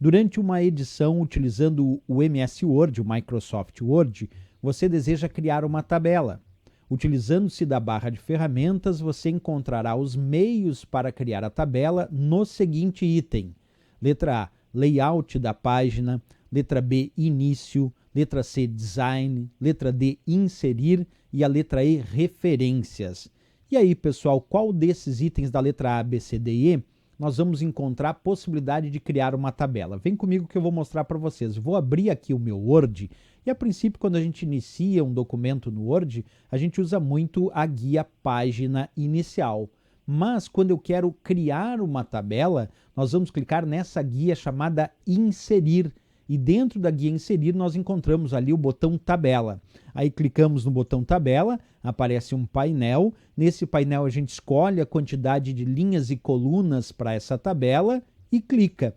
Durante uma edição utilizando o MS Word, o Microsoft Word, você deseja criar uma tabela. Utilizando-se da barra de ferramentas, você encontrará os meios para criar a tabela no seguinte item. Letra A, layout da página. Letra B, início. Letra C, design. Letra D, inserir. E a letra E, referências. E aí, pessoal, qual desses itens da letra A, B, C, D e E nós vamos encontrar a possibilidade de criar uma tabela? Vem comigo que eu vou mostrar para vocês. Vou abrir aqui o meu Word e, a princípio, quando a gente inicia um documento no Word, a gente usa muito a guia página inicial. Mas, quando eu quero criar uma tabela, nós vamos clicar nessa guia chamada Inserir. E dentro da guia Inserir, nós encontramos ali o botão Tabela. Aí clicamos no botão Tabela, aparece um painel. Nesse painel a gente escolhe a quantidade de linhas e colunas para essa tabela e clica.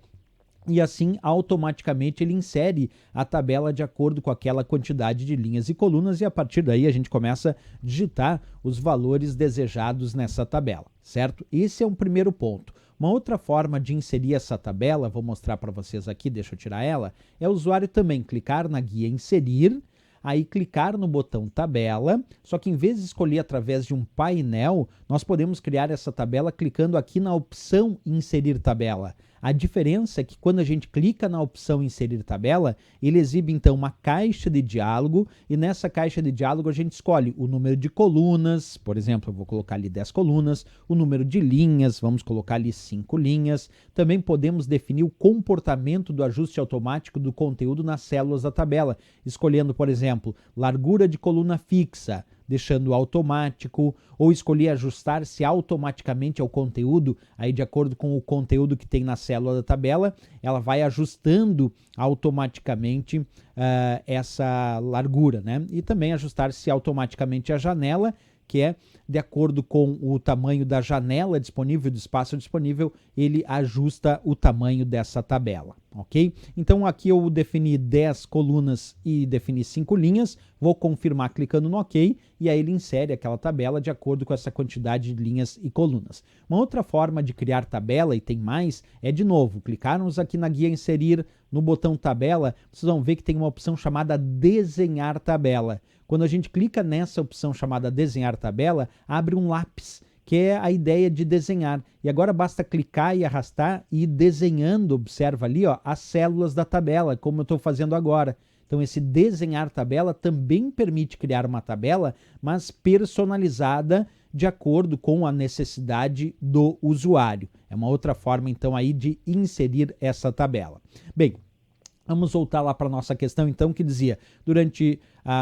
E assim, automaticamente, ele insere a tabela de acordo com aquela quantidade de linhas e colunas e a partir daí a gente começa a digitar os valores desejados nessa tabela, certo? Esse é um primeiro ponto. Uma outra forma de inserir essa tabela, vou mostrar para vocês aqui, deixa eu tirar ela, é o usuário também clicar na guia Inserir, aí clicar no botão Tabela, só que em vez de escolher através de um painel, nós podemos criar essa tabela clicando aqui na opção Inserir Tabela. A diferença é que quando a gente clica na opção Inserir Tabela, ele exibe então uma caixa de diálogo e nessa caixa de diálogo a gente escolhe o número de colunas, por exemplo, eu vou colocar ali 10 colunas, o número de linhas, vamos colocar ali 5 linhas. Também podemos definir o comportamento do ajuste automático do conteúdo nas células da tabela, escolhendo, por exemplo, largura de coluna fixa, deixando automático, ou escolher ajustar-se automaticamente ao conteúdo, aí de acordo com o conteúdo que tem na célula da tabela, ela vai ajustando automaticamente essa largura, né? E também ajustar-se automaticamente a janela, que é de acordo com o tamanho da janela disponível, do espaço disponível, ele ajusta o tamanho dessa tabela, ok? Então aqui eu defini 10 colunas e defini 5 linhas, vou confirmar clicando no OK e aí ele insere aquela tabela de acordo com essa quantidade de linhas e colunas. Uma outra forma de criar tabela, e tem mais, é de novo, clicarmos aqui na guia Inserir, no botão Tabela, vocês vão ver que tem uma opção chamada Desenhar Tabela. Quando a gente clica nessa opção chamada Desenhar Tabela, abre um lápis, que é a ideia de desenhar. E agora basta clicar e arrastar e ir desenhando, observa ali, ó, as células da tabela, como eu estou fazendo agora. Então esse Desenhar Tabela também permite criar uma tabela, mas personalizada de acordo com a necessidade do usuário. É uma outra forma, então, aí de inserir essa tabela. Bem, vamos voltar lá para a nossa questão, então, que dizia, durante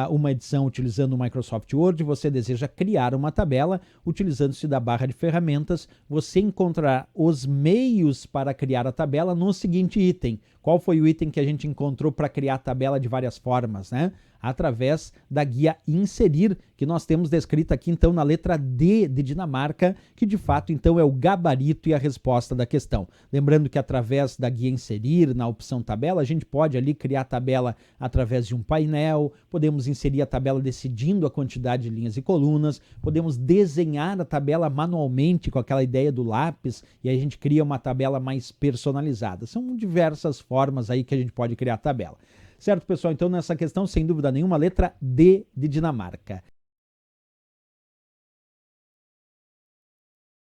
uma edição utilizando o Microsoft Word, você deseja criar uma tabela, utilizando-se da barra de ferramentas, você encontrará os meios para criar a tabela no seguinte item. Qual foi o item que a gente encontrou para criar a tabela de várias formas, né? Através da guia Inserir, que nós temos descrita aqui, então, na letra D de Dinamarca, que de fato, então, é o gabarito e a resposta da questão. Lembrando que através da guia Inserir, na opção Tabela, a gente pode ali criar a tabela através de um painel, podemos inserir a tabela decidindo a quantidade de linhas e colunas, podemos desenhar a tabela manualmente com aquela ideia do lápis, e aí a gente cria uma tabela mais personalizada. São diversas formas aí que a gente pode criar a tabela. Certo, pessoal? Então, nessa questão, sem dúvida nenhuma, letra D de Dinamarca.